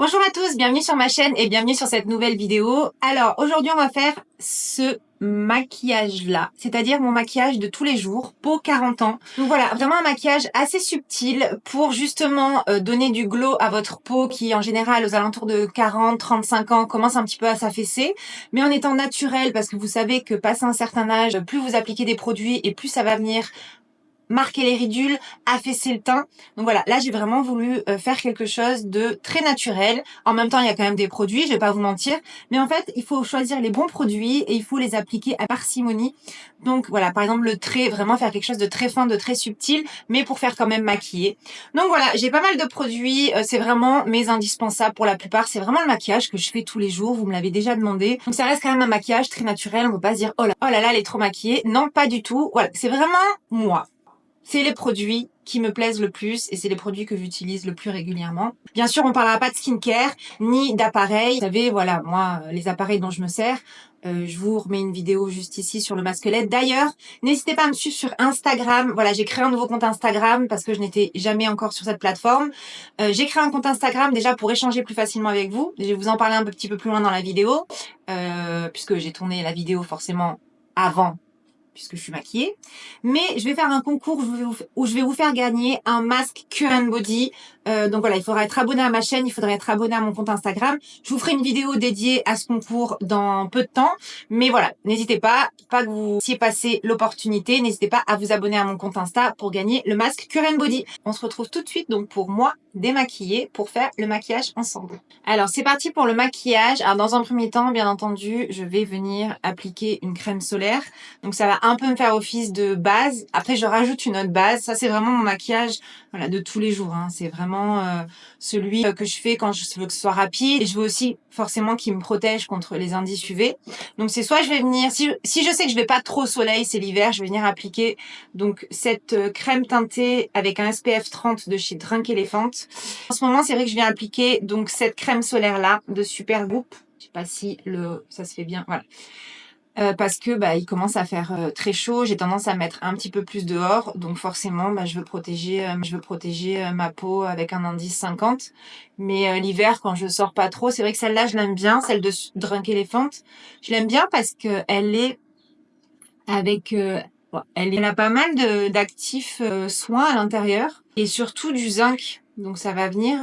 Bonjour à tous, bienvenue sur ma chaîne et bienvenue sur cette nouvelle vidéo. Alors aujourd'hui on va faire ce maquillage là, c'est-à-dire mon maquillage de tous les jours, peau 40 ans. Donc voilà, vraiment un maquillage assez subtil pour justement donner du glow à votre peau qui en général aux alentours de 40-35 ans commence un petit peu à s'affaisser, mais en étant naturel parce que vous savez que passé un certain âge, plus vous appliquez des produits et plus ça va venir marquer les ridules, affaisser le teint. Donc voilà, là j'ai vraiment voulu faire quelque chose de très naturel. En même temps, il y a quand même des produits, je vais pas vous mentir, mais en fait, il faut choisir les bons produits et il faut les appliquer à parcimonie. Donc voilà, par exemple le trait, vraiment faire quelque chose de très fin, de très subtil, mais pour faire quand même maquiller. Donc voilà, j'ai pas mal de produits, c'est vraiment mes indispensables pour la plupart. C'est vraiment le maquillage que je fais tous les jours, vous me l'avez déjà demandé. Donc ça reste quand même un maquillage très naturel, on peut pas se dire oh là là, elle est trop maquillée. Non, pas du tout. Voilà, c'est vraiment moi. C'est les produits qui me plaisent le plus et c'est les produits que j'utilise le plus régulièrement. Bien sûr, on parlera pas de skincare ni d'appareils. Vous savez, voilà, moi, les appareils dont je me sers, je vous remets une vidéo juste ici sur le masque LED. D'ailleurs, n'hésitez pas à me suivre sur Instagram. Voilà, j'ai créé un nouveau compte Instagram parce que je n'étais jamais encore sur cette plateforme. J'ai créé un compte Instagram déjà pour échanger plus facilement avec vous. Je vais vous en parler un petit peu plus loin dans la vidéo, puisque j'ai tourné la vidéo forcément avant puisque je suis maquillée. Mais je vais faire un concours où je vais vous faire gagner un masque Cure Body. Donc voilà, il faudra être abonné à ma chaîne, il faudra être abonné à mon compte Instagram. Je vous ferai une vidéo dédiée à ce concours dans peu de temps. Mais voilà, n'hésitez pas que vous y passez l'opportunité, n'hésitez pas à vous abonner à mon compte Insta pour gagner le masque Cure Body. On se retrouve tout de suite donc pour moi démaquiller pour faire le maquillage ensemble. Alors c'est parti pour le maquillage. Alors dans un premier temps, bien entendu, je vais venir appliquer une crème solaire. Donc ça va un peu me faire office de base. Après je rajoute une autre base. Ça c'est vraiment mon maquillage voilà, de tous les jours. Hein. C'est vraiment celui que je fais quand je veux que ce soit rapide. Et je veux aussi forcément qu'il me protège contre les indices UV. Donc c'est soit je vais venir, si je sais que je vais pas trop au soleil, c'est l'hiver, je vais venir appliquer donc cette crème teintée avec un SPF 30 de chez Drunk Elephant. En ce moment c'est vrai que je viens appliquer donc cette crème solaire là de Supergoop. Je sais pas si ça se fait bien. Voilà. Parce que il commence à faire très chaud, j'ai tendance à mettre un petit peu plus dehors, donc forcément je veux protéger ma peau avec un indice 50. Mais l'hiver quand je sors pas trop, c'est vrai que celle-là je l'aime bien, celle de Drunk Elephant. Je l'aime bien parce que elle est avec elle a pas mal d'actifs soins à l'intérieur et surtout du zinc. Donc ça va venir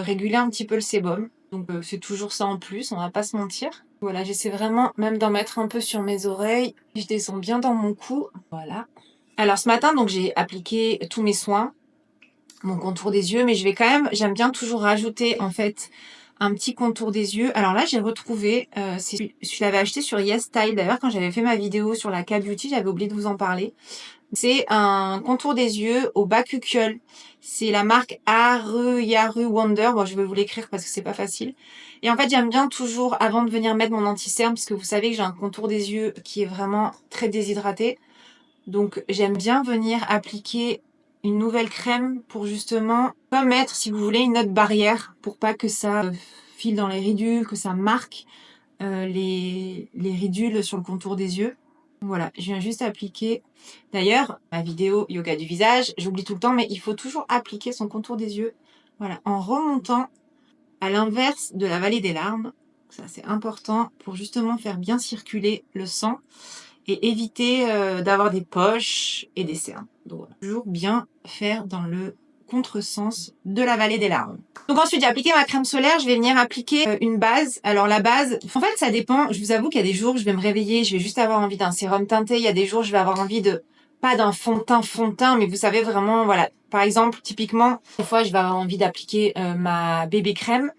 réguler un petit peu le sébum. Donc c'est toujours ça en plus, on va pas se mentir. Voilà, j'essaie vraiment même d'en mettre un peu sur mes oreilles. Je descends bien dans mon cou. Voilà. Alors ce matin, donc j'ai appliqué tous mes soins, mon contour des yeux, mais j'aime bien toujours rajouter en fait un petit contour des yeux. Alors là, j'ai retrouvé, je l'avais acheté sur YesStyle. D'ailleurs, quand j'avais fait ma vidéo sur la K-Beauty, j'avais oublié de vous en parler. C'est un contour des yeux au Bakuchiol. C'est la marque Yaru Wonder. Bon, je vais vous l'écrire parce que c'est pas facile. Et en fait, j'aime bien toujours, avant de venir mettre mon anti-cerne, parce que vous savez que j'ai un contour des yeux qui est vraiment très déshydraté. Donc, j'aime bien venir appliquer une nouvelle crème pour justement pas mettre, si vous voulez, une autre barrière pour pas que ça file dans les ridules, que ça marque les ridules sur le contour des yeux. Voilà, je viens juste appliquer. D'ailleurs, ma vidéo yoga du visage, j'oublie tout le temps, mais il faut toujours appliquer son contour des yeux. Voilà, en remontant à l'inverse de la vallée des larmes. Ça, c'est important pour justement faire bien circuler le sang et éviter d'avoir des poches et des cernes. Donc voilà, toujours bien faire dans le contresens de la vallée des larmes. Donc ensuite j'ai appliqué ma crème solaire, je vais venir appliquer une base. Alors la base, en fait ça dépend, je vous avoue qu'il y a des jours je vais me réveiller, je vais juste avoir envie d'un sérum teinté, il y a des jours je vais avoir envie de, pas d'un fond de teint, mais vous savez vraiment, voilà. Par exemple, typiquement, des fois je vais avoir envie d'appliquer ma bébé crème,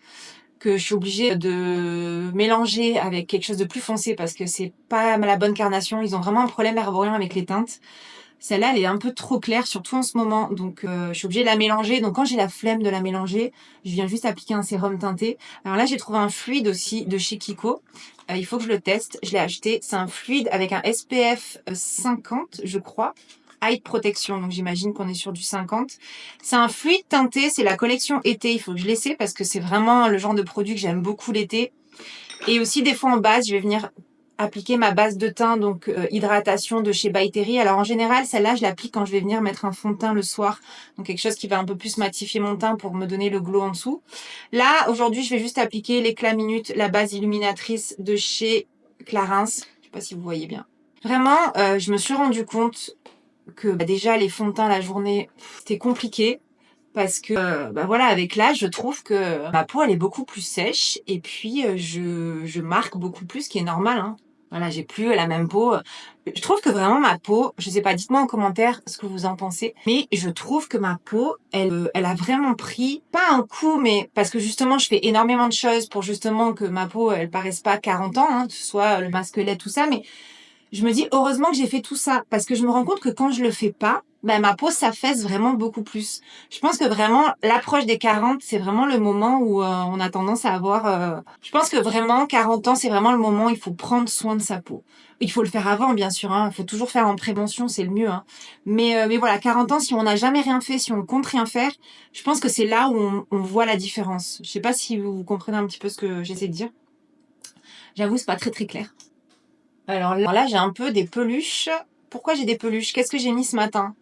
que je suis obligée de mélanger avec quelque chose de plus foncé parce que c'est pas la bonne carnation. Ils ont vraiment un problème Herborian avec les teintes. Celle-là, elle est un peu trop claire, surtout en ce moment. Donc, je suis obligée de la mélanger. Donc, quand j'ai la flemme de la mélanger, je viens juste appliquer un sérum teinté. Alors là, j'ai trouvé un fluide aussi de chez Kiko. Il faut que je le teste. Je l'ai acheté. C'est un fluide avec un SPF 50, je crois. High Protection, donc j'imagine qu'on est sur du 50. C'est un fluide teinté, c'est la collection été. Il faut que je l'essaie parce que c'est vraiment le genre de produit que j'aime beaucoup l'été. Et aussi, des fois en base, je vais venir appliquer ma base de teint, donc hydratation de chez By Terry. Alors en général, celle-là, je l'applique quand je vais venir mettre un fond de teint le soir. Donc quelque chose qui va un peu plus matifier mon teint pour me donner le glow en dessous. Là, aujourd'hui, je vais juste appliquer l'éclat minute, la base illuminatrice de chez Clarins. Je sais pas si vous voyez bien. Vraiment, je me suis rendu compte que déjà les fonds de teint la journée, c'était compliqué. Parce que voilà, avec l'âge, je trouve que ma peau elle est beaucoup plus sèche et puis je marque beaucoup plus, ce qui est normal, hein. Voilà, j'ai plus la même peau. Je trouve que vraiment ma peau, je sais pas, dites-moi en commentaire ce que vous en pensez, mais je trouve que ma peau, elle a vraiment pris, pas un coup, mais parce que justement je fais énormément de choses pour justement que ma peau elle paraisse pas 40 ans, hein, que ce soit le masque lait, tout ça, mais je me dis heureusement que j'ai fait tout ça parce que je me rends compte que quand je le fais pas, ma peau s'affaisse vraiment beaucoup plus. Je pense que vraiment l'approche des 40, c'est vraiment le moment où on a tendance à avoir je pense que vraiment 40 ans, c'est vraiment le moment où il faut prendre soin de sa peau. Il faut le faire avant bien sûr, hein, il faut toujours faire en prévention, c'est le mieux, hein. Mais voilà, 40 ans, si on n'a jamais rien fait, si on compte rien faire, je pense que c'est là où on voit la différence. Je sais pas si vous comprenez un petit peu ce que j'essaie de dire. J'avoue, c'est pas très très clair. Alors là, j'ai un peu des peluches. Pourquoi j'ai des peluches? Qu'est-ce que j'ai mis ce matin?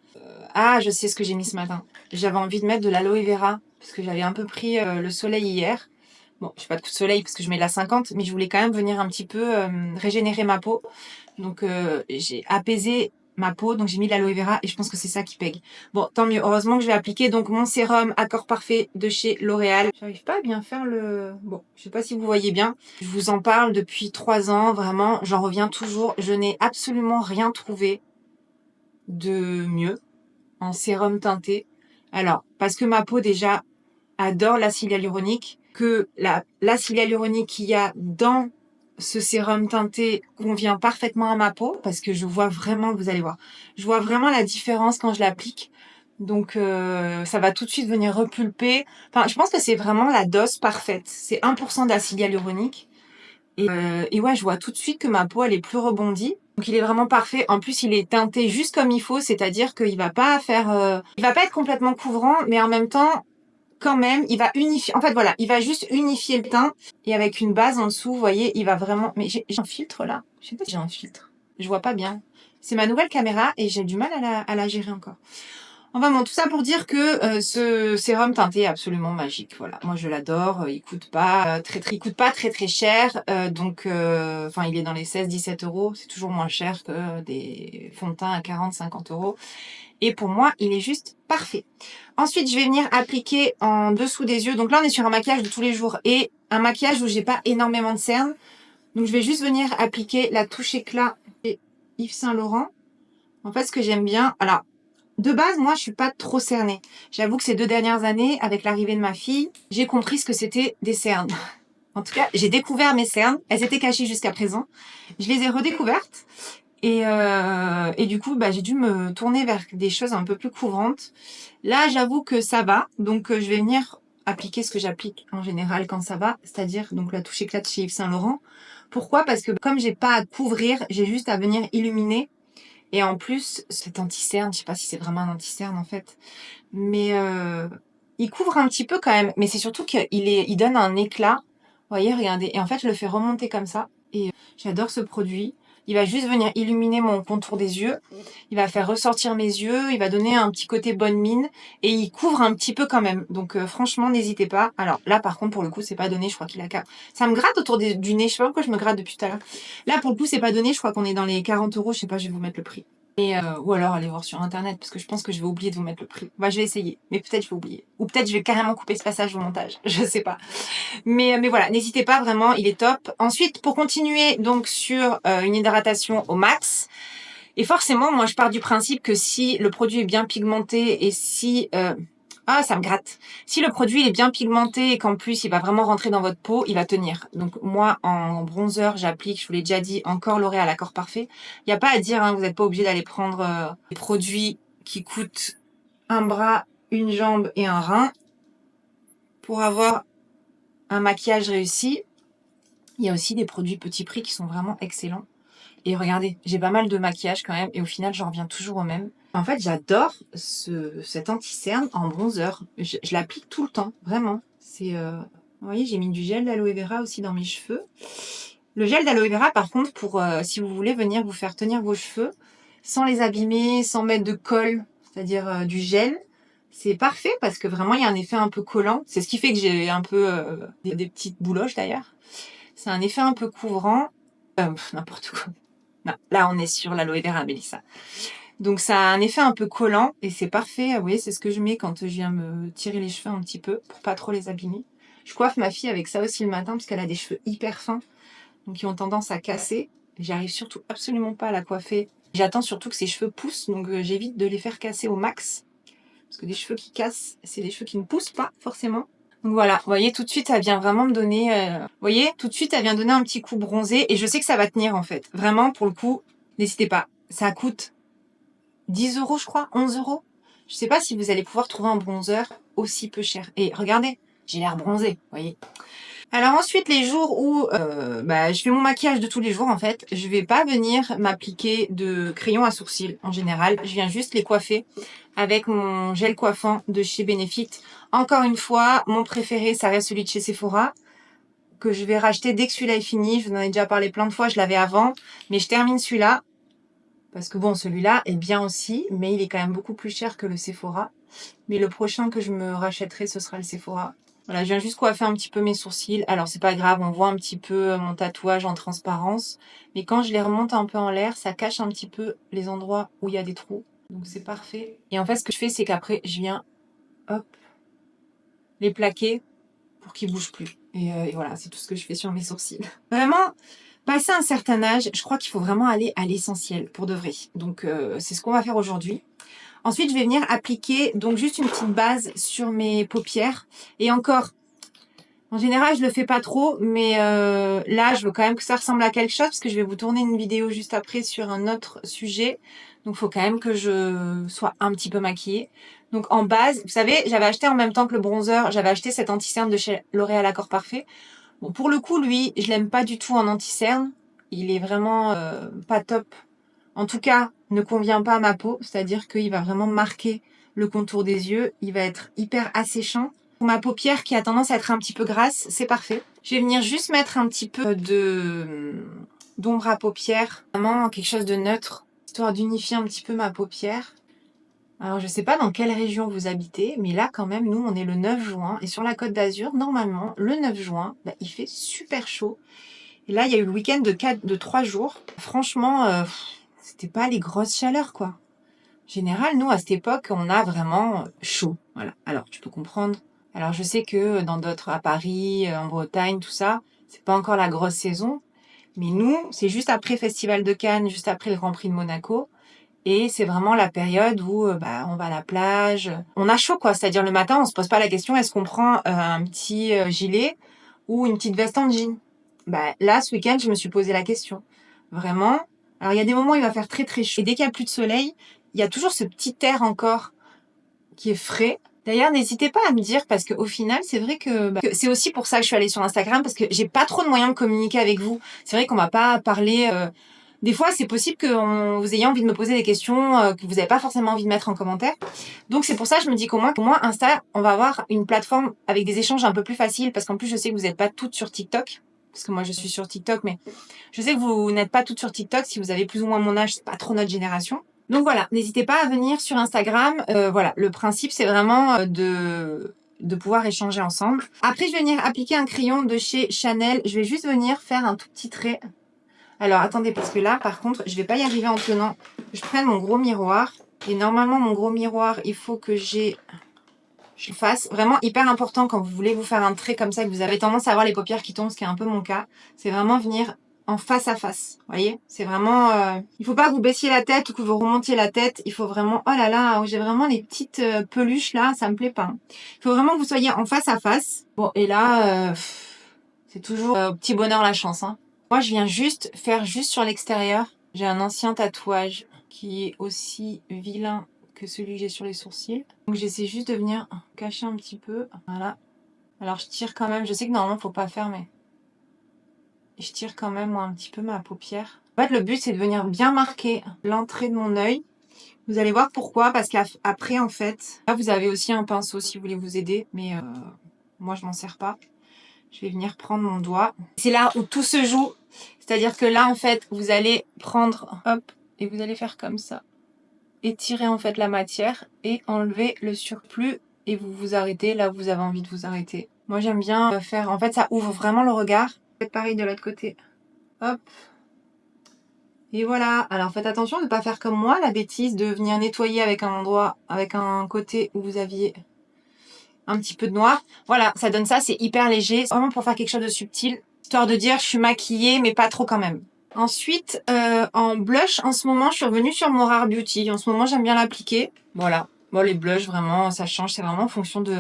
Ah, je sais ce que j'ai mis ce matin. J'avais envie de mettre de l'aloe vera parce que j'avais un peu pris le soleil hier. Bon, j'ai pas de coup de soleil parce que je mets de la 50, mais je voulais quand même venir un petit peu régénérer ma peau. Donc j'ai apaisé ma peau, donc j'ai mis de l'aloe vera et je pense que c'est ça qui pègue. Bon, tant mieux. Heureusement que je vais appliquer donc mon sérum Accord Parfait de chez L'Oréal. J'arrive pas à bien faire le... Bon, je sais pas si vous voyez bien. Je vous en parle depuis 3 ans, vraiment, j'en reviens toujours. Je n'ai absolument rien trouvé de mieux en sérum teinté. Alors, parce que ma peau déjà adore l'acide hyaluronique, que l'acide hyaluronique qu'il y a dans ce sérum teinté convient parfaitement à ma peau, parce que je vois vraiment, vous allez voir, je vois vraiment la différence quand je l'applique. Donc ça va tout de suite venir repulper. Enfin, je pense que c'est vraiment la dose parfaite. C'est 1% d'acide hyaluronique. Et ouais, je vois tout de suite que ma peau, elle est plus rebondie. Donc il est vraiment parfait. En plus, il est teinté juste comme il faut, c'est-à-dire qu'il va pas faire, il va pas être complètement couvrant, mais en même temps, quand même, il va unifier. En fait, voilà, il va juste unifier le teint et avec une base en dessous, vous voyez, il va vraiment. Mais j'ai un filtre là. Je sais pas si j'ai un filtre. Je vois pas bien. C'est ma nouvelle caméra et j'ai du mal à la gérer encore. Enfin bon, tout ça pour dire que ce sérum teinté est absolument magique. Voilà, moi je l'adore. Il coûte pas il coûte pas très très cher. Donc, enfin, il est dans les 16-17 euros. C'est toujours moins cher que des fonds de teint à 40-50 euros. Et pour moi, il est juste parfait. Ensuite, je vais venir appliquer en dessous des yeux. Donc là, on est sur un maquillage de tous les jours et un maquillage où j'ai pas énormément de cernes. Donc je vais juste venir appliquer la touche éclat chez Yves Saint Laurent. En fait, ce que j'aime bien, alors de base, moi, je suis pas trop cernée. J'avoue que ces 2 dernières années, avec l'arrivée de ma fille, j'ai compris ce que c'était des cernes. En tout cas, j'ai découvert mes cernes. Elles étaient cachées jusqu'à présent. Je les ai redécouvertes. Et du coup, j'ai dû me tourner vers des choses un peu plus couvrantes. Là, j'avoue que ça va. Donc, je vais venir appliquer ce que j'applique en général quand ça va, c'est-à-dire donc la touche éclat de chez Yves Saint Laurent. Pourquoi? Parce que comme j'ai pas à couvrir, j'ai juste à venir illuminer. Et en plus, cet anti-cerne, je sais pas si c'est vraiment un anti-cerne en fait, mais il couvre un petit peu quand même. Mais c'est surtout il donne un éclat. Vous voyez, regardez. Et en fait, je le fais remonter comme ça. Et j'adore ce produit. Il va juste venir illuminer mon contour des yeux. Il va faire ressortir mes yeux. Il va donner un petit côté bonne mine. Et il couvre un petit peu quand même. Donc franchement, n'hésitez pas. Alors là, par contre, pour le coup, c'est pas donné. Je crois qu'il a... Ça me gratte autour du nez. Je sais pas pourquoi je me gratte depuis tout à l'heure. Là, pour le coup, c'est pas donné. Je crois qu'on est dans les 40 euros. Je sais pas, je vais vous mettre le prix. Ou alors allez voir sur internet parce que je pense que je vais oublier de vous mettre le prix. Je vais essayer, mais peut-être je vais oublier. Ou peut-être je vais carrément couper ce passage au montage. Je sais pas. Mais voilà, n'hésitez pas vraiment, il est top. Ensuite, pour continuer donc sur une hydratation au max, et forcément, moi je pars du principe que si le produit est bien pigmenté et si ah, ça me gratte. Si le produit est bien pigmenté et qu'en plus il va vraiment rentrer dans votre peau, il va tenir. Donc moi en bronzer, j'applique, je vous l'ai déjà dit, encore L'Oréal Accord Parfait. Il n'y a pas à dire, hein, vous n'êtes pas obligé d'aller prendre des produits qui coûtent un bras, une jambe et un rein pour avoir un maquillage réussi. Il y a aussi des produits petit prix qui sont vraiment excellents. Et regardez, j'ai pas mal de maquillage quand même et au final j'en reviens toujours au même. En fait, j'adore cet anti-cerne en bronzer. Je l'applique tout le temps, vraiment. Vous voyez, j'ai mis du gel d'aloe vera aussi dans mes cheveux. Le gel d'aloe vera, par contre, pour si vous voulez venir vous faire tenir vos cheveux sans les abîmer, sans mettre de colle, c'est-à-dire du gel, c'est parfait parce que vraiment il y a un effet un peu collant. C'est ce qui fait que j'ai un peu des petites bouloches d'ailleurs. C'est un effet un peu couvrant. N'importe quoi. Non, là on est sur l'aloe vera, Mélissa. Donc ça a un effet un peu collant et c'est parfait. Vous voyez, c'est ce que je mets quand je viens me tirer les cheveux un petit peu pour pas trop les abîmer. Je coiffe ma fille avec ça aussi le matin parce qu'elle a des cheveux hyper fins, donc qui ont tendance à casser. J'arrive surtout absolument pas à la coiffer. J'attends surtout que ses cheveux poussent, donc j'évite de les faire casser au max. Parce que des cheveux qui cassent, c'est des cheveux qui ne poussent pas forcément. Donc voilà, vous voyez, tout de suite, elle vient vraiment me donner... vous voyez, tout de suite, elle vient donner un petit coup bronzé. Et je sais que ça va tenir en fait. Vraiment, pour le coup, n'hésitez pas. Ça coûte 10 euros, je crois, 11 euros. Je sais pas si vous allez pouvoir trouver un bronzer aussi peu cher. Et regardez, j'ai l'air bronzée, vous voyez. Alors ensuite, les jours où je fais mon maquillage de tous les jours, en fait, je vais pas venir m'appliquer de crayon à sourcils en général. Je viens juste les coiffer avec mon gel coiffant de chez Benefit. Encore une fois, mon préféré, ça reste celui de chez Sephora, que je vais racheter dès que celui-là est fini. Je vous en ai déjà parlé plein de fois, je l'avais avant, mais je termine celui-là. Parce que bon, celui-là est bien aussi, mais il est quand même beaucoup plus cher que le Sephora. Mais le prochain que je me rachèterai, ce sera le Sephora. Voilà, je viens juste coiffer un petit peu mes sourcils. Alors, c'est pas grave, on voit un petit peu mon tatouage en transparence. Mais quand je les remonte un peu en l'air, ça cache un petit peu les endroits où il y a des trous. Donc, c'est parfait. Et en fait, ce que je fais, c'est qu'après, je viens, hop, les plaquer pour qu'ils bougent plus. Et voilà, c'est tout ce que je fais sur mes sourcils. Vraiment, passé un certain âge, je crois qu'il faut vraiment aller à l'essentiel, pour de vrai. Donc, c'est ce qu'on va faire aujourd'hui. Ensuite, je vais venir appliquer donc juste une petite base sur mes paupières. Et encore, en général, je le fais pas trop, mais là, je veux quand même que ça ressemble à quelque chose parce que je vais vous tourner une vidéo juste après sur un autre sujet. Donc, il faut quand même que je sois un petit peu maquillée. Donc, en base, vous savez, j'avais acheté en même temps que le bronzer, j'avais acheté cet anti-cerne de chez L'Oréal Accord Parfait. Bon, pour le coup, lui, je l'aime pas du tout en anti-cerne. Il est vraiment pas top. En tout cas, ne convient pas à ma peau, c'est-à-dire qu'il va vraiment marquer le contour des yeux. Il va être hyper asséchant. Pour ma paupière qui a tendance à être un petit peu grasse, c'est parfait. Je vais venir juste mettre un petit peu d'ombre à paupières, vraiment quelque chose de neutre, histoire d'unifier un petit peu ma paupière. Alors, je sais pas dans quelle région vous habitez, mais là, quand même, nous, on est le 9 juin. Et sur la Côte d'Azur, normalement, le 9 juin, il fait super chaud. Et là, il y a eu le week-end de 3 jours. Franchement, c'était pas les grosses chaleurs, quoi. En général, nous, à cette époque, on a vraiment chaud. Voilà. Alors, tu peux comprendre. Alors, je sais que dans d'autres, à Paris, en Bretagne, tout ça, c'est pas encore la grosse saison. Mais nous, c'est juste après Festival de Cannes, juste après le Grand Prix de Monaco. Et c'est vraiment la période où on va à la plage. On a chaud, quoi. C'est-à-dire le matin, on se pose pas la question, est-ce qu'on prend un petit gilet ou une petite veste en jean? Là, ce week-end, je me suis posé la question. Vraiment. Alors, il y a des moments où il va faire très très chaud. Et dès qu'il n'y a plus de soleil, il y a toujours ce petit air encore qui est frais. D'ailleurs, n'hésitez pas à me dire, parce qu'au final, c'est vrai que c'est aussi pour ça que je suis allée sur Instagram, parce que j'ai pas trop de moyens de communiquer avec vous. C'est vrai qu'on va pas parler... Des fois, c'est possible que vous ayez envie de me poser des questions que vous n'avez pas forcément envie de mettre en commentaire. Donc, c'est pour ça que je me dis qu'au moins Insta, on va avoir une plateforme avec des échanges un peu plus faciles, parce qu'en plus, je sais que vous n'êtes pas toutes sur TikTok. Parce que moi, je suis sur TikTok, mais je sais que vous n'êtes pas toutes sur TikTok. Si vous avez plus ou moins mon âge, c'est pas trop notre génération. Donc voilà, n'hésitez pas à venir sur Instagram. Voilà, le principe, c'est vraiment de pouvoir échanger ensemble. Après, je vais venir appliquer un crayon de chez Chanel. Je vais juste venir faire un tout petit trait. Alors, attendez, parce que là, par contre, je vais pas y arriver en tenant. Je prenne mon gros miroir. Et normalement, mon gros miroir, il faut que je le fasse. Vraiment hyper important quand vous voulez vous faire un trait comme ça, que vous avez tendance à avoir les paupières qui tombent, ce qui est un peu mon cas. C'est vraiment venir en face à face. Vous voyez, c'est vraiment... il faut pas que vous baissiez la tête ou que vous remontiez la tête. Il faut vraiment... Oh là là, j'ai vraiment les petites peluches là, ça me plaît pas. Il faut vraiment que vous soyez en face à face. Bon, et là, c'est toujours au petit bonheur la chance. Hein. Moi, je viens juste faire juste sur l'extérieur. J'ai un ancien tatouage qui est aussi vilain que celui que j'ai sur les sourcils. Donc, j'essaie juste de venir cacher un petit peu. Voilà. Alors, je tire quand même. Je sais que normalement, faut pas faire, mais... je tire quand même moi, un petit peu ma paupière. En fait, le but, c'est de venir bien marquer l'entrée de mon œil. Vous allez voir pourquoi. Parce qu'après, en fait... Là, vous avez aussi un pinceau si vous voulez vous aider. Mais moi, je m'en sers pas. Je vais venir prendre mon doigt. C'est là où tout se joue. C'est-à-dire que là, en fait, vous allez prendre, hop, et vous allez faire comme ça. Étirer en fait la matière et enlever le surplus et vous vous arrêtez là où vous avez envie de vous arrêter. Moi, j'aime bien faire, en fait, ça ouvre vraiment le regard. Faites pareil de l'autre côté. Hop. Et voilà. Alors, faites attention de ne pas faire comme moi, la bêtise de venir nettoyer avec un endroit, avec un côté où vous aviez un petit peu de noir. Voilà, ça donne ça, c'est hyper léger. C'est vraiment pour faire quelque chose de subtil, histoire de dire je suis maquillée, mais pas trop quand même. Ensuite, en blush, en ce moment, je suis revenue sur mon Rare Beauty. En ce moment, j'aime bien l'appliquer. Voilà. Bon, les blushs, vraiment, ça change. C'est vraiment en fonction de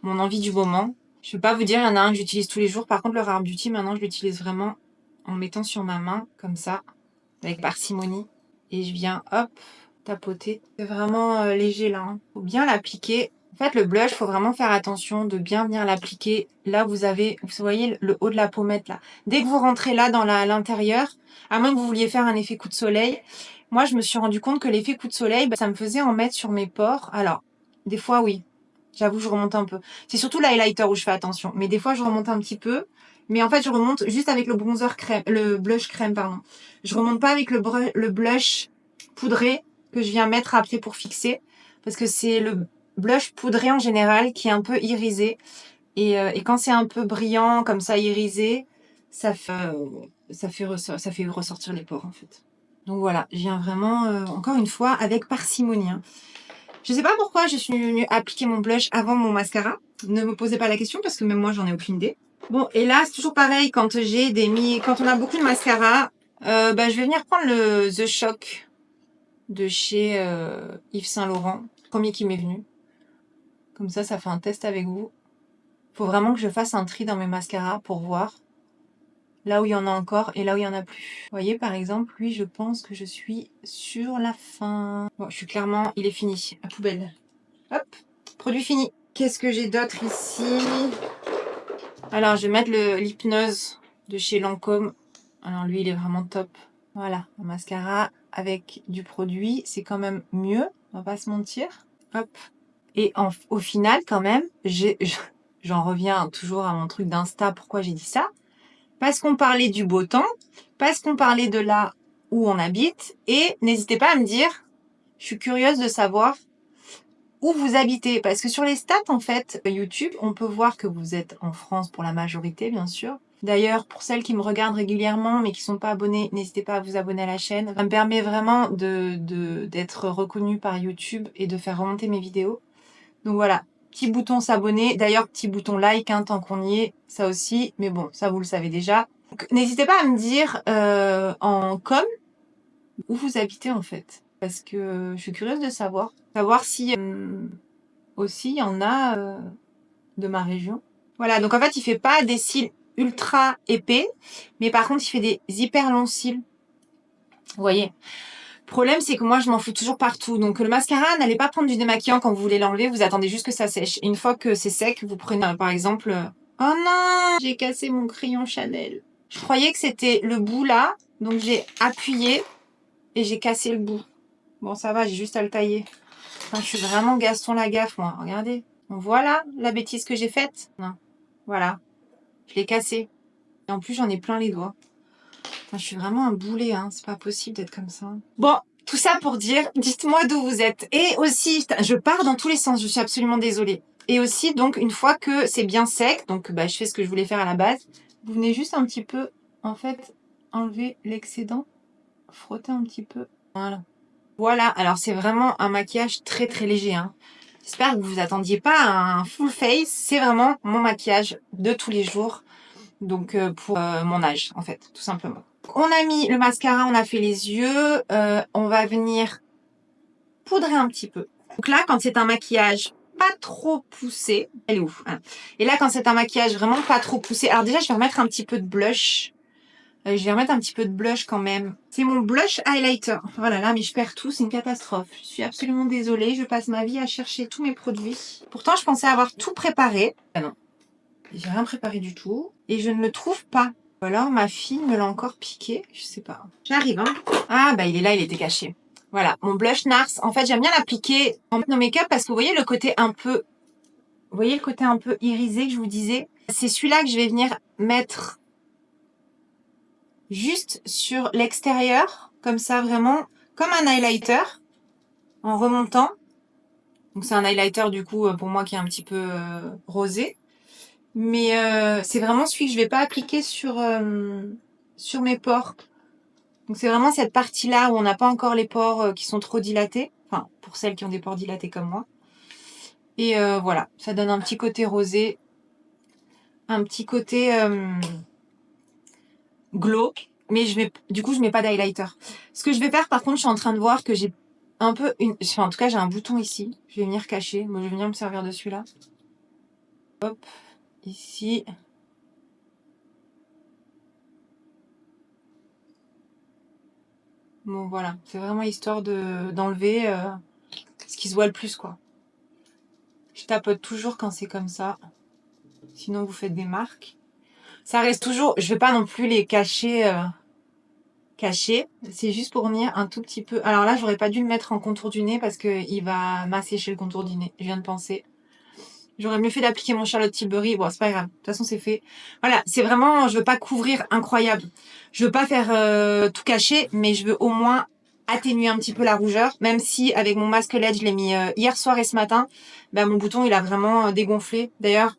mon envie du moment. Je ne vais pas vous dire, il y en a un que j'utilise tous les jours. Par contre, le Rare Beauty, maintenant, je l'utilise vraiment en mettant sur ma main, comme ça, avec parcimonie. Et je viens, hop, tapoter. C'est vraiment léger, là. Hein. Faut bien l'appliquer. En fait, le blush, faut vraiment faire attention de bien venir l'appliquer. Là, vous avez, vous voyez, le haut de la pommette, là. Dès que vous rentrez là, dans l'intérieur, à moins que vous vouliez faire un effet coup de soleil, moi, je me suis rendu compte que l'effet coup de soleil, ça me faisait en mettre sur mes pores. Alors, des fois, oui. J'avoue, je remonte un peu. C'est surtout l'highlighter où je fais attention. Mais des fois, je remonte un petit peu. Mais en fait, je remonte juste avec le bronzer crème, le blush crème, pardon. Je remonte pas avec le blush poudré que je viens mettre après pour fixer. Parce que c'est le blush poudré en général qui est un peu irisé. Et quand c'est un peu brillant, comme ça, irisé, ça fait ressortir les pores, en fait. Donc voilà, je viens vraiment, encore une fois, avec parcimonie. Hein. Je sais pas pourquoi je suis venue appliquer mon blush avant mon mascara. Ne me posez pas la question parce que même moi, j'en ai aucune idée. Bon, et là, c'est toujours pareil quand quand on a beaucoup de mascara, je vais venir prendre le The Shock de chez Yves Saint Laurent, premier qui m'est venu. Comme ça fait un test avec vous. Faut vraiment que je fasse un tri dans mes mascaras pour voir là où il y en a encore et là où il y en a plus. Vous voyez, par exemple, lui, je pense que je suis sur la fin. Bon, je suis clairement, il est fini. À poubelle. Hop, produit fini. Qu'est-ce que j'ai d'autre ici? Alors, je vais mettre l'hypnose de chez Lancôme. Alors, lui, il est vraiment top. Voilà, un mascara avec du produit, c'est quand même mieux, on va pas se mentir. Hop. Et au final, quand même, j'en reviens toujours à mon truc d'Insta. Pourquoi j'ai dit ça? Parce qu'on parlait du beau temps, parce qu'on parlait de là où on habite. Et n'hésitez pas à me dire, je suis curieuse de savoir où vous habitez. Parce que sur les stats, en fait, YouTube, on peut voir que vous êtes en France pour la majorité, bien sûr. D'ailleurs, pour celles qui me regardent régulièrement mais qui sont pas abonnées, n'hésitez pas à vous abonner à la chaîne. Ça me permet vraiment d'être reconnue par YouTube et de faire remonter mes vidéos. Donc voilà, petit bouton s'abonner. D'ailleurs, petit bouton like, hein, tant qu'on y est, ça aussi. Mais bon, ça vous le savez déjà. N'hésitez pas à me dire en com où vous habitez en fait. Parce que je suis curieuse de savoir. Savoir si aussi il y en a de ma région. Voilà, donc en fait, il fait pas des cils ultra épais, mais par contre, il fait des hyper longs cils. Vous voyez. Le problème, c'est que moi, je m'en fous toujours partout. Donc, le mascara, n'allez pas prendre du démaquillant quand vous voulez l'enlever. Vous attendez juste que ça sèche. Et une fois que c'est sec, vous prenez, par exemple... Oh non! J'ai cassé mon crayon Chanel. Je croyais que c'était le bout là. Donc, j'ai appuyé et j'ai cassé le bout. Bon, ça va, j'ai juste à le tailler. Enfin, je suis vraiment Gaston Lagaffe, moi. Regardez. Donc, voilà la bêtise que j'ai faite. Non. Voilà. Je l'ai cassé. Et en plus, j'en ai plein les doigts. Enfin, je suis vraiment un boulet, hein. C'est pas possible d'être comme ça. Bon, tout ça pour dire, dites-moi d'où vous êtes. Et aussi, je pars dans tous les sens, je suis absolument désolée. Et aussi, donc, une fois que c'est bien sec, donc je fais ce que je voulais faire à la base, vous venez juste un petit peu, en fait, enlever l'excédent, frotter un petit peu. Voilà. Voilà, alors c'est vraiment un maquillage très très léger. Hein. J'espère que vous vous attendiez pas à un full face. C'est vraiment mon maquillage de tous les jours. Donc pour mon âge, en fait, tout simplement. On a mis le mascara, on a fait les yeux. On va venir poudrer un petit peu. Donc là, quand c'est un maquillage pas trop poussé, elle est ouf. Hein. Et là, quand c'est un maquillage vraiment pas trop poussé, alors déjà, je vais remettre un petit peu de blush. Je vais remettre un petit peu de blush quand même. C'est mon blush highlighter. Voilà, là, mais je perds tout, c'est une catastrophe. Je suis absolument désolée, je passe ma vie à chercher tous mes produits. Pourtant, je pensais avoir tout préparé. Ah non, j'ai rien préparé du tout. Et je ne le trouve pas. Ou alors, ma fille me l'a encore piqué. Je sais pas. J'arrive, hein. Ah, il est là, il était caché. Voilà, mon blush Nars. En fait, j'aime bien l'appliquer en make-up parce que vous voyez le côté un peu... Vous voyez le côté un peu irisé que je vous disais? C'est celui-là que je vais venir mettre juste sur l'extérieur, comme ça, vraiment, comme un highlighter, en remontant. Donc c'est un highlighter du coup pour moi qui est un petit peu rosé. Mais c'est vraiment celui que je vais pas appliquer sur mes pores. Donc c'est vraiment cette partie-là où on n'a pas encore les pores qui sont trop dilatés. Enfin, pour celles qui ont des pores dilatés comme moi. Et voilà, ça donne un petit côté rosé. Un petit côté glow. Mais du coup, je mets pas d'highlighter. Ce que je vais faire, par contre, je suis en train de voir que j'ai un peu enfin, en tout cas, j'ai un bouton ici. Je vais venir cacher. Moi, je vais venir me servir de celui-là. Hop, ici. Bon, voilà. C'est vraiment histoire d'enlever ce qui se voit le plus, quoi. Je tapote toujours quand c'est comme ça. Sinon, vous faites des marques. Ça reste toujours... Je vais pas non plus les cacher... caché. C'est juste pour venir un tout petit peu. Alors là, j'aurais pas dû le mettre en contour du nez parce que il va m'assécher le contour du nez. Je viens de penser. J'aurais mieux fait d'appliquer mon Charlotte Tilbury. Bon, c'est pas grave. De toute façon, c'est fait. Voilà, c'est vraiment... Je veux pas couvrir incroyable. Je veux pas faire tout cacher, mais je veux au moins atténuer un petit peu la rougeur. Même si avec mon masque LED, je l'ai mis hier soir et ce matin, ben, mon bouton, il a vraiment dégonflé. D'ailleurs,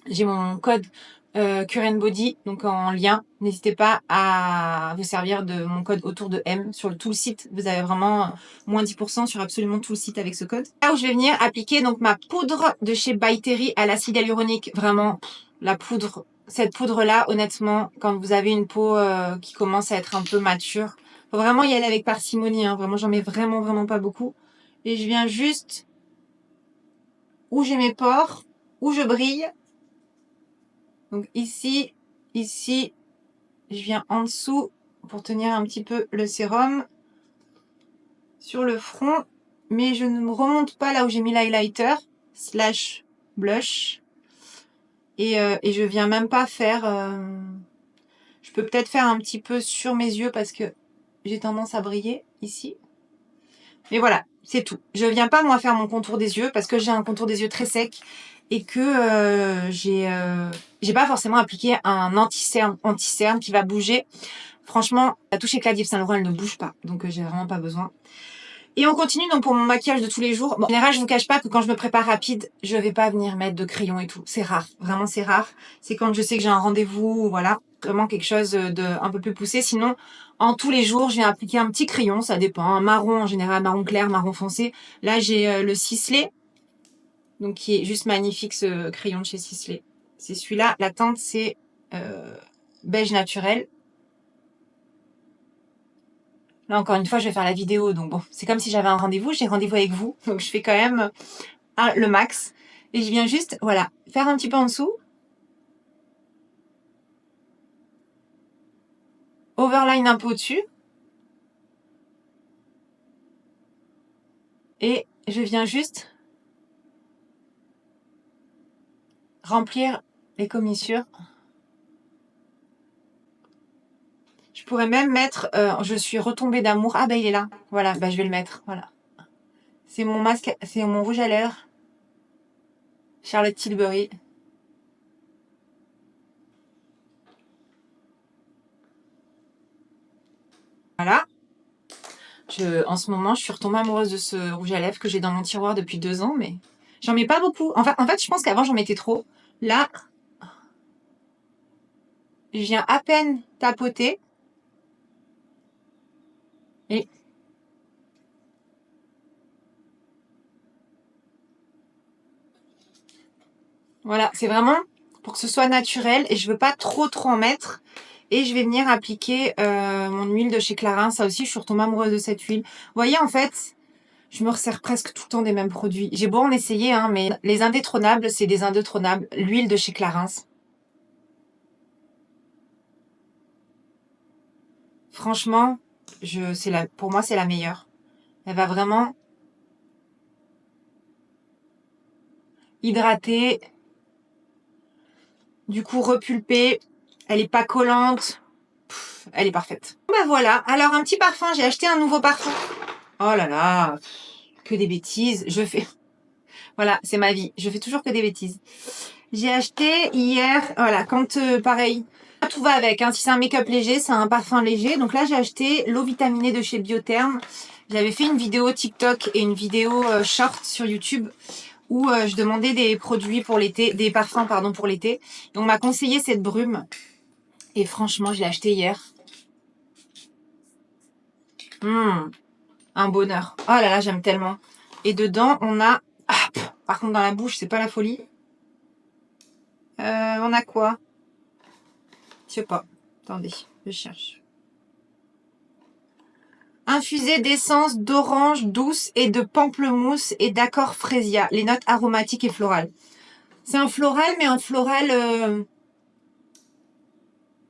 j'ai mon code Current Body, donc en lien. N'hésitez pas à vous servir de mon code autour de M sur tout le site. Vous avez vraiment moins 10% sur absolument tout le site avec ce code. Là où je vais venir appliquer donc ma poudre de chez By Terry à l'acide hyaluronique. Vraiment, la poudre, cette poudre-là, honnêtement, quand vous avez une peau qui commence à être un peu mature, faut vraiment y aller avec parcimonie. Hein. Vraiment, j'en mets vraiment pas beaucoup. Et je viens juste où j'ai mes pores, où je brille. Donc ici, je viens en dessous pour tenir un petit peu le sérum sur le front. Mais je ne me remonte pas là où j'ai mis l'highlighter slash blush. Et je viens même pas faire... je peux peut-être faire un petit peu sur mes yeux parce que j'ai tendance à briller ici. Mais voilà, c'est tout. Je viens pas moi faire mon contour des yeux parce que j'ai un contour des yeux très sec et que j'ai pas forcément appliqué un anti-cerne qui va bouger. Franchement, la touche éclat d'Yves Saint Laurent, elle ne bouge pas, donc j'ai vraiment pas besoin. Et on continue donc pour mon maquillage de tous les jours. Bon, en général, je vous cache pas que quand je me prépare rapide, je vais pas venir mettre de crayon et tout. C'est rare, vraiment c'est rare. C'est quand je sais que j'ai un rendez-vous, voilà, vraiment quelque chose de un peu plus poussé. Sinon, en tous les jours, je viens appliquer un petit crayon, ça dépend. Un marron en général, marron clair, marron foncé. Là, j'ai le Sisley, donc qui est juste magnifique ce crayon de chez Sisley. C'est celui-là. La teinte c'est beige naturel. Là, encore une fois, je vais faire la vidéo, donc bon, c'est comme si j'avais un rendez-vous, j'ai rendez-vous avec vous, donc je fais quand même le max. Et je viens juste, voilà, faire un petit peu en dessous. Overline un peu au-dessus. Et je viens juste remplir les commissures. Je pourrais même mettre, je suis retombée d'amour. Ah bah il est là, voilà, bah je vais le mettre, voilà. C'est mon masque, c'est mon rouge à lèvres. Charlotte Tilbury. Voilà. En ce moment, je suis retombée amoureuse de ce rouge à lèvres que j'ai dans mon tiroir depuis 2 ans, mais j'en mets pas beaucoup. En fait, je pense qu'avant, j'en mettais trop. Là, je viens à peine tapoter. Et voilà, c'est vraiment pour que ce soit naturel et je veux pas trop en mettre. Et je vais venir appliquer mon huile de chez Clarins. Ça aussi, je suis retombée amoureuse de cette huile. Vous voyez, en fait, je me resserre presque tout le temps des mêmes produits. J'ai beau en essayer, hein, mais les indétrônables, c'est des indétrônables. L'huile de chez Clarins. Franchement, pour moi, c'est la meilleure. Elle va vraiment hydrater, du coup repulper. Elle est pas collante. Elle est parfaite. Bah voilà. Alors un petit parfum. J'ai acheté un nouveau parfum. Oh là là, que des bêtises. Voilà, c'est ma vie. Je fais toujours que des bêtises. J'ai acheté hier, voilà, quand pareil, tout va avec. Hein. Si c'est un make-up léger, c'est un parfum léger. Donc là, j'ai acheté l'eau vitaminée de chez Biotherm. J'avais fait une vidéo TikTok et une vidéo short sur YouTube où je demandais des produits pour l'été, des parfums pardon pour l'été. Et on m'a conseillé cette brume. Et franchement, je l'ai acheté hier. Un bonheur. Oh là là, j'aime tellement. Et dedans, on a... par contre, dans la bouche, c'est pas la folie. On a quoi? Je sais pas. Attendez, je cherche. Infusé d'essence d'orange douce et de pamplemousse et d'accord frésia. Les notes aromatiques et florales. C'est un floral, mais un floral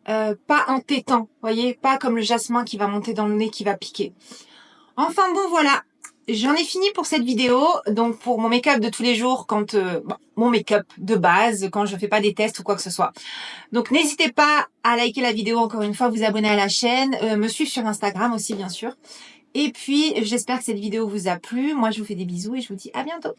pas entêtant. Voyez, pas comme le jasmin qui va monter dans le nez, qui va piquer. Enfin bon, voilà. J'en ai fini pour cette vidéo. Donc pour mon make-up de tous les jours, quand mon make-up de base, quand je fais pas des tests ou quoi que ce soit. Donc n'hésitez pas à liker la vidéo encore une fois, vous abonner à la chaîne, me suivre sur Instagram aussi bien sûr. Et puis j'espère que cette vidéo vous a plu. Moi je vous fais des bisous et je vous dis à bientôt.